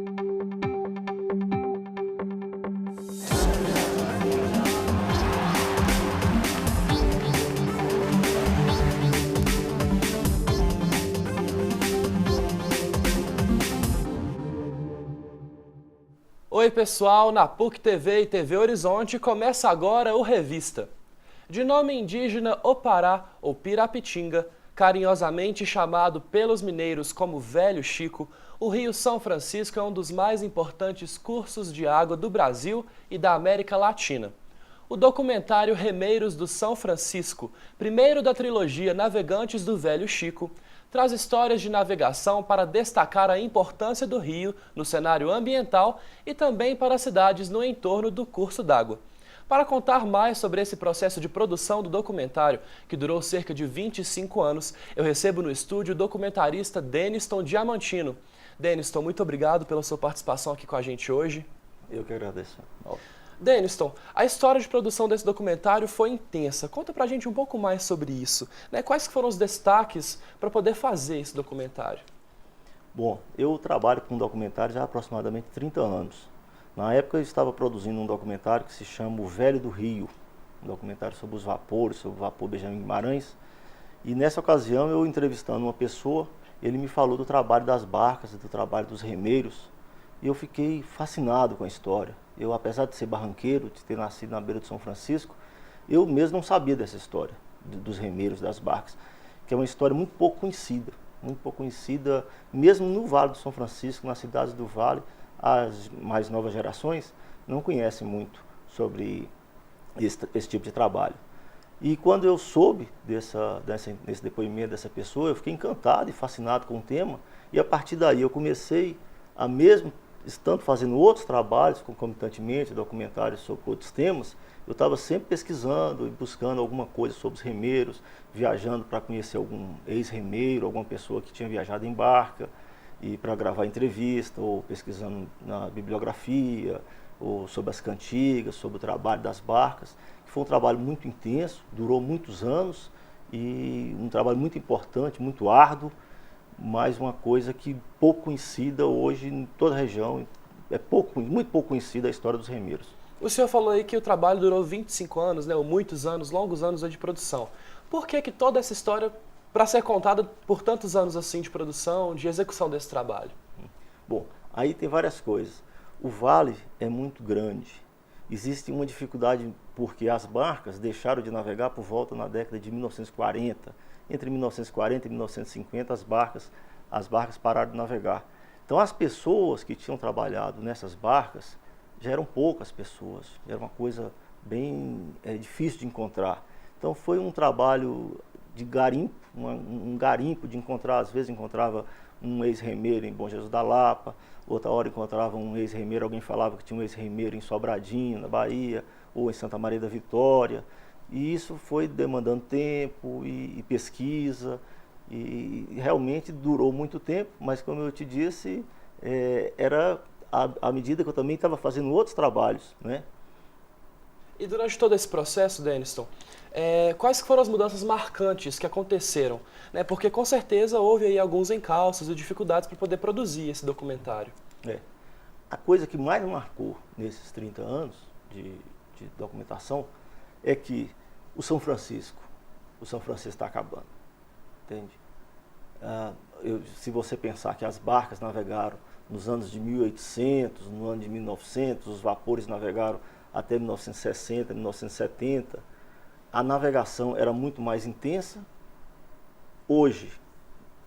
Oi pessoal, na PUC TV e TV Horizonte começa agora o Revista. De nome indígena Opará ou Pirapitinga, carinhosamente chamado pelos mineiros como Velho Chico, o Rio São Francisco é um dos mais importantes cursos de água do Brasil e da América Latina. O documentário Remeiros do São Francisco, primeiro da trilogia Navegantes do Velho Chico, traz histórias de navegação para destacar a importância do rio no cenário ambiental e também para as cidades no entorno do curso d'água. Para contar mais sobre esse processo de produção do documentário, que durou cerca de 25 anos, eu recebo no estúdio o documentarista Deniston Diamantino. Deniston, muito obrigado pela sua participação aqui com a gente hoje. Eu que agradeço. Deniston, a história de produção desse documentário foi intensa. Conta pra gente um pouco mais sobre isso, né? Quais foram os destaques para poder fazer esse documentário? Bom, eu trabalho com documentário já há aproximadamente 30 anos. Na época eu estava produzindo um documentário que se chama O Velho do Rio, um documentário sobre os vapores, sobre o vapor Benjamin Guimarães. E nessa ocasião eu entrevistando uma pessoa, ele me falou do trabalho das barcas, do trabalho dos remeiros, e eu fiquei fascinado com a história. Eu, apesar de ser barranqueiro, de ter nascido na beira de São Francisco, eu mesmo não sabia dessa história, dos remeiros, das barcas, que é uma história muito pouco conhecida mesmo no Vale do São Francisco, nas cidades do Vale. As mais novas gerações não conhecem muito sobre esse tipo de trabalho. E quando eu soube desse depoimento dessa pessoa, eu fiquei encantado e fascinado com o tema, e a partir daí eu comecei a mesmo estando fazendo outros trabalhos concomitantemente, documentários sobre outros temas, eu estava sempre pesquisando e buscando alguma coisa sobre os remeiros, viajando para conhecer algum ex-remeiro, alguma pessoa que tinha viajado em barca, e para gravar entrevista, ou pesquisando na bibliografia, ou sobre as cantigas, sobre o trabalho das barcas, que foi um trabalho muito intenso, durou muitos anos, e um trabalho muito importante, muito árduo, mas uma coisa que pouco conhecida hoje em toda a região, muito pouco conhecida a história dos remeiros. O senhor falou aí que o trabalho durou 25 anos, né, ou muitos anos, longos anos de produção. Por que toda essa história, para ser contada por tantos anos assim de produção, de execução desse trabalho? Bom, aí tem várias coisas. O vale é muito grande. Existe uma dificuldade porque as barcas deixaram de navegar por volta na década de 1940. Entre 1940 e 1950 as barcas pararam de navegar. Então as pessoas que tinham trabalhado nessas barcas já eram poucas pessoas, era uma coisa bem difícil de encontrar. Então foi um trabalho de garimpo, um garimpo de encontrar, às vezes encontrava um ex-remeiro em Bom Jesus da Lapa, outra hora encontrava um ex-remeiro, alguém falava que tinha um ex-remeiro em Sobradinho, na Bahia, ou em Santa Maria da Vitória. E isso foi demandando tempo e pesquisa, e realmente durou muito tempo, mas como eu te disse, era à medida que eu também estava fazendo outros trabalhos, né? E durante todo esse processo, Deniston, quais foram as mudanças marcantes que aconteceram? Né? Porque com certeza houve aí alguns encalços e dificuldades para poder produzir esse documentário. A coisa que mais marcou nesses 30 anos de documentação é que o São Francisco está acabando, entende? Se você pensar que as barcas navegaram nos anos de 1800, no ano de 1900, os vapores navegaram até 1960, 1970, a navegação era muito mais intensa. Hoje,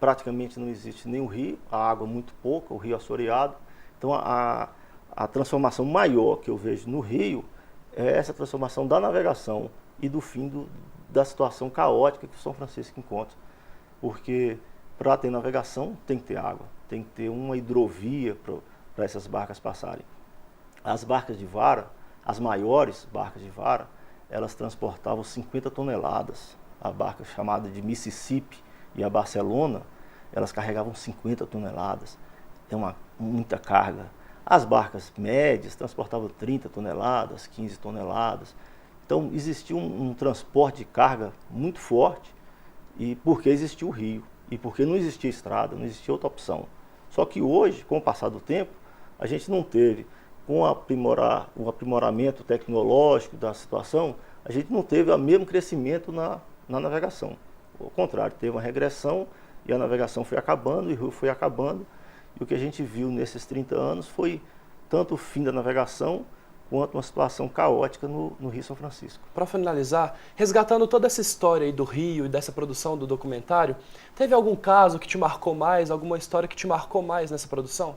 praticamente não existe nenhum rio, a água muito pouca, o rio assoreado. Então, a transformação maior que eu vejo no rio é essa transformação da navegação e do fim da situação caótica que o São Francisco encontra. Porque para ter navegação tem que ter água, tem que ter uma hidrovia para essas barcas passarem. As barcas de vara, as maiores barcas de vara, elas transportavam 50 toneladas. A barca chamada de Mississippi e a Barcelona, elas carregavam 50 toneladas. É muita carga. As barcas médias transportavam 30 toneladas, 15 toneladas. Então existia um transporte de carga muito forte, e porque existia o rio, e porque não existia estrada, não existia outra opção. Só que hoje, com o passar do tempo, a gente não teve, com o aprimoramento tecnológico da situação, a gente não teve o mesmo crescimento na navegação. Ao contrário, teve uma regressão e a navegação foi acabando, e o rio foi acabando. E o que a gente viu nesses 30 anos foi tanto o fim da navegação, quanto uma situação caótica no Rio São Francisco. Para finalizar, resgatando toda essa história aí do Rio e dessa produção do documentário, teve algum caso que te marcou mais, alguma história que te marcou mais nessa produção?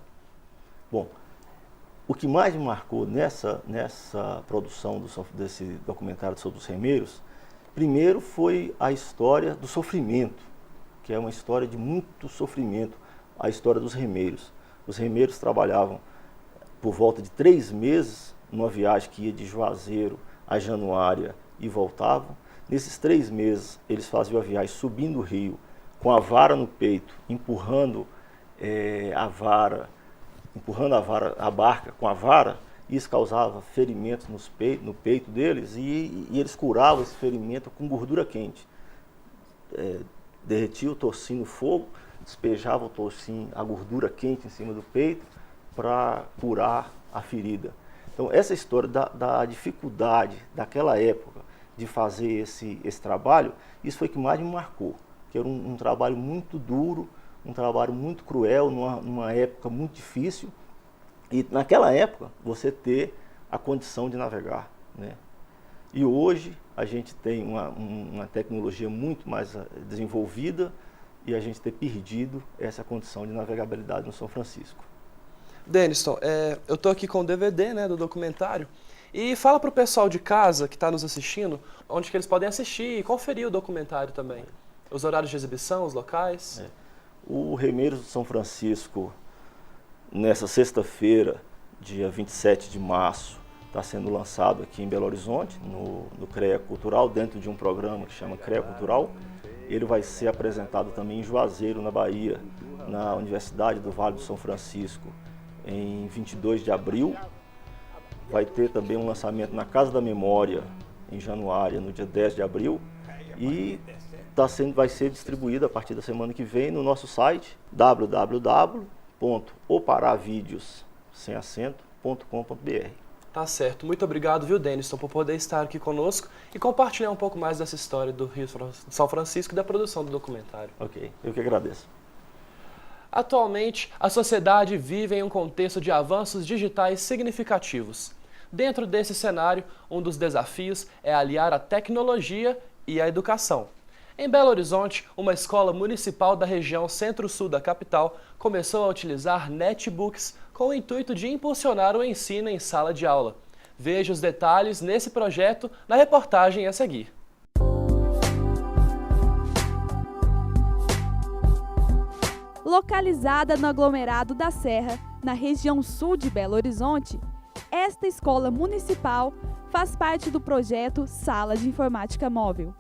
Bom, o que mais me marcou nessa produção desse documentário sobre os remeiros, primeiro foi a história do sofrimento, que é uma história de muito sofrimento, a história dos remeiros. Os remeiros trabalhavam por volta de 3 meses, numa viagem que ia de Juazeiro a Januária e voltavam. Nesses 3 meses, eles faziam a viagem subindo o rio, com a vara no peito, empurrando a barca com a vara. Isso causava ferimentos no peito deles e eles curavam esse ferimento com gordura quente. Derretia o tocinho no fogo, despejava o tocinho, a gordura quente em cima do peito para curar a ferida. Então, essa história da dificuldade daquela época de fazer esse trabalho, isso foi o que mais me marcou, que era um trabalho muito duro, um trabalho muito cruel, numa época muito difícil, e naquela época você ter a condição de navegar, né? E hoje a gente tem uma tecnologia muito mais desenvolvida e a gente ter perdido essa condição de navegabilidade no São Francisco. Denniston, eu estou aqui com o DVD, né, do documentário, e fala para o pessoal de casa que está nos assistindo onde que eles podem assistir e conferir o documentário também. Os horários de exibição, os locais. O Remeiros do São Francisco, nessa sexta-feira, dia 27 de março, está sendo lançado aqui em Belo Horizonte, no CREA Cultural, dentro de um programa que chama CREA Cultural. Ele vai ser apresentado também em Juazeiro, na Bahia, na Universidade do Vale do São Francisco, em 22 de abril. Vai ter também um lançamento na Casa da Memória, em Januária, no dia 10 de abril. E vai ser distribuído a partir da semana que vem no nosso site www.oparavideos.com.br. Tá certo. Muito obrigado, viu, Denniston, por poder estar aqui conosco e compartilhar um pouco mais dessa história do Rio São Francisco e da produção do documentário. Ok, eu que agradeço. Atualmente, a sociedade vive em um contexto de avanços digitais significativos. Dentro desse cenário, um dos desafios é aliar a tecnologia e a educação. Em Belo Horizonte, uma escola municipal da região centro-sul da capital começou a utilizar netbooks com o intuito de impulsionar o ensino em sala de aula. Veja os detalhes nesse projeto na reportagem a seguir. Localizada no aglomerado da Serra, na região sul de Belo Horizonte, esta escola municipal faz parte do projeto Sala de Informática Móvel.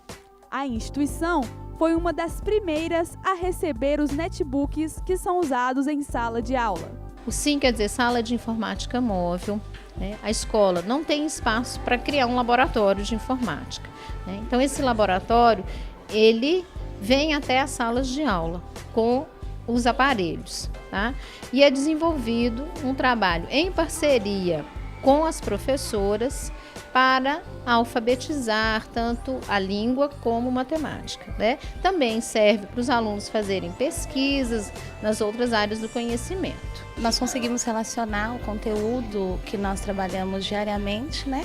A instituição foi uma das primeiras a receber os netbooks que são usados em sala de aula. O SIM quer dizer Sala de Informática Móvel. A escola não tem espaço para criar um laboratório de informática. Então, esse laboratório, ele vem até as salas de aula com os aparelhos, tá? E é desenvolvido um trabalho em parceria com as professoras para alfabetizar tanto a língua como matemática, né? Também serve para os alunos fazerem pesquisas nas outras áreas do conhecimento. Nós conseguimos relacionar o conteúdo que nós trabalhamos diariamente, né?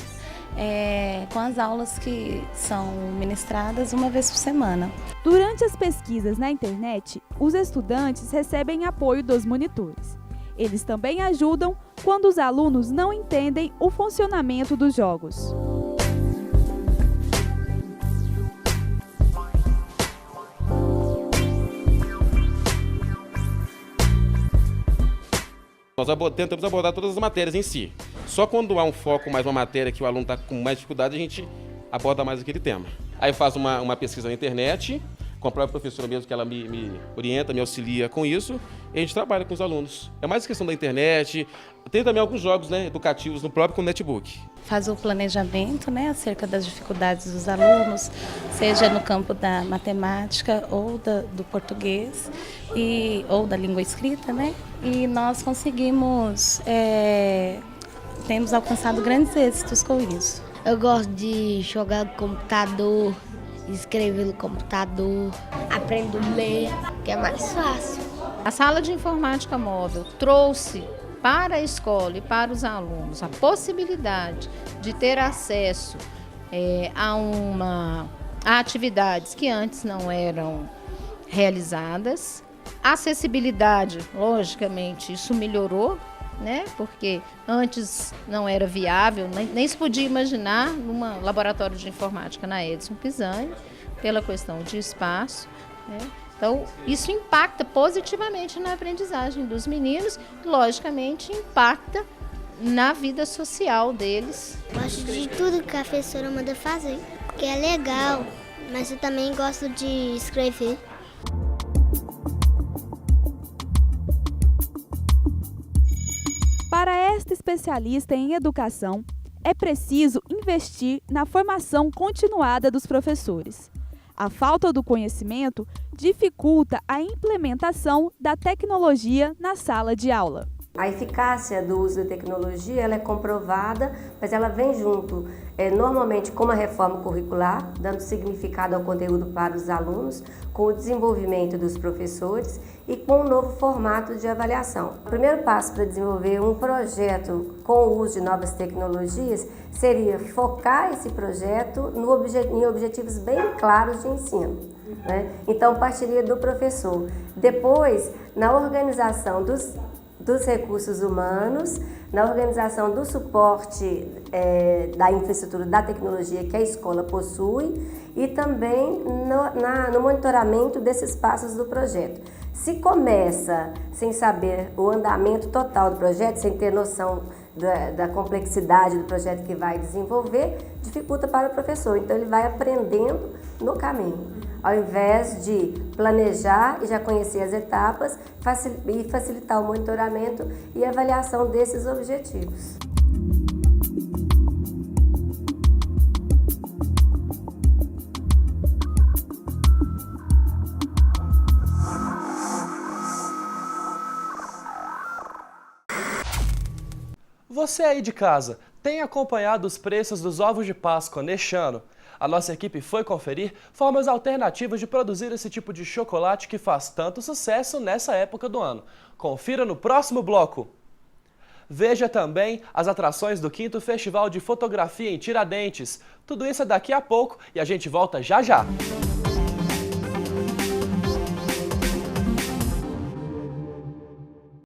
Com as aulas que são ministradas uma vez por semana. Durante as pesquisas na internet, os estudantes recebem apoio dos monitores. Eles também ajudam quando os alunos não entendem o funcionamento dos jogos. Nós tentamos abordar todas as matérias em si. Só quando há um foco mais uma matéria que o aluno está com mais dificuldade, a gente aborda mais aquele tema. Aí faz uma pesquisa na internet, com a própria professora mesmo, que ela me orienta, me auxilia com isso, e a gente trabalha com os alunos. É mais questão da internet, tem também alguns jogos, né, educativos no próprio com o netbook. Faz o planejamento, né, acerca das dificuldades dos alunos, seja no campo da matemática ou do português, ou da língua escrita, né? E nós conseguimos, temos alcançado grandes êxitos com isso. Eu gosto de jogar no computador, escrever no computador, aprendo a ler, que é mais fácil. A sala de informática móvel trouxe para a escola e para os alunos a possibilidade de ter acesso a atividades que antes não eram realizadas. A acessibilidade, logicamente, isso melhorou, né? Porque antes não era viável, nem se podia imaginar num laboratório de informática na Edson Pisani, pela questão de espaço, né? Então, isso impacta positivamente na aprendizagem dos meninos e, logicamente, impacta na vida social deles. Gosto de tudo que a professora manda fazer, porque é legal, mas eu também gosto de escrever. Para esta especialista em educação, é preciso investir na formação continuada dos professores. A falta do conhecimento dificulta a implementação da tecnologia na sala de aula. A eficácia do uso da tecnologia ela é comprovada, mas ela vem junto, normalmente com uma reforma curricular, dando significado ao conteúdo para os alunos, com o desenvolvimento dos professores e com um novo formato de avaliação. O primeiro passo para desenvolver um projeto com o uso de novas tecnologias seria focar esse projeto em objetivos bem claros de ensino, né? Então, partiria do professor. Depois, na organização dos recursos humanos, na organização do suporte da infraestrutura da tecnologia que a escola possui e também no monitoramento desses passos do projeto. Se começa sem saber o andamento total do projeto, sem ter noção da complexidade do projeto que vai desenvolver, dificulta para o professor. Então, ele vai aprendendo no caminho. Ao invés de planejar e já conhecer as etapas e facilitar o monitoramento e avaliação desses objetivos. Você aí de casa, tem acompanhado os preços dos ovos de Páscoa neste ano? A nossa equipe foi conferir formas alternativas de produzir esse tipo de chocolate que faz tanto sucesso nessa época do ano. Confira no próximo bloco. Veja também as atrações do 5º Festival de Fotografia em Tiradentes. Tudo isso é daqui a pouco e a gente volta já já.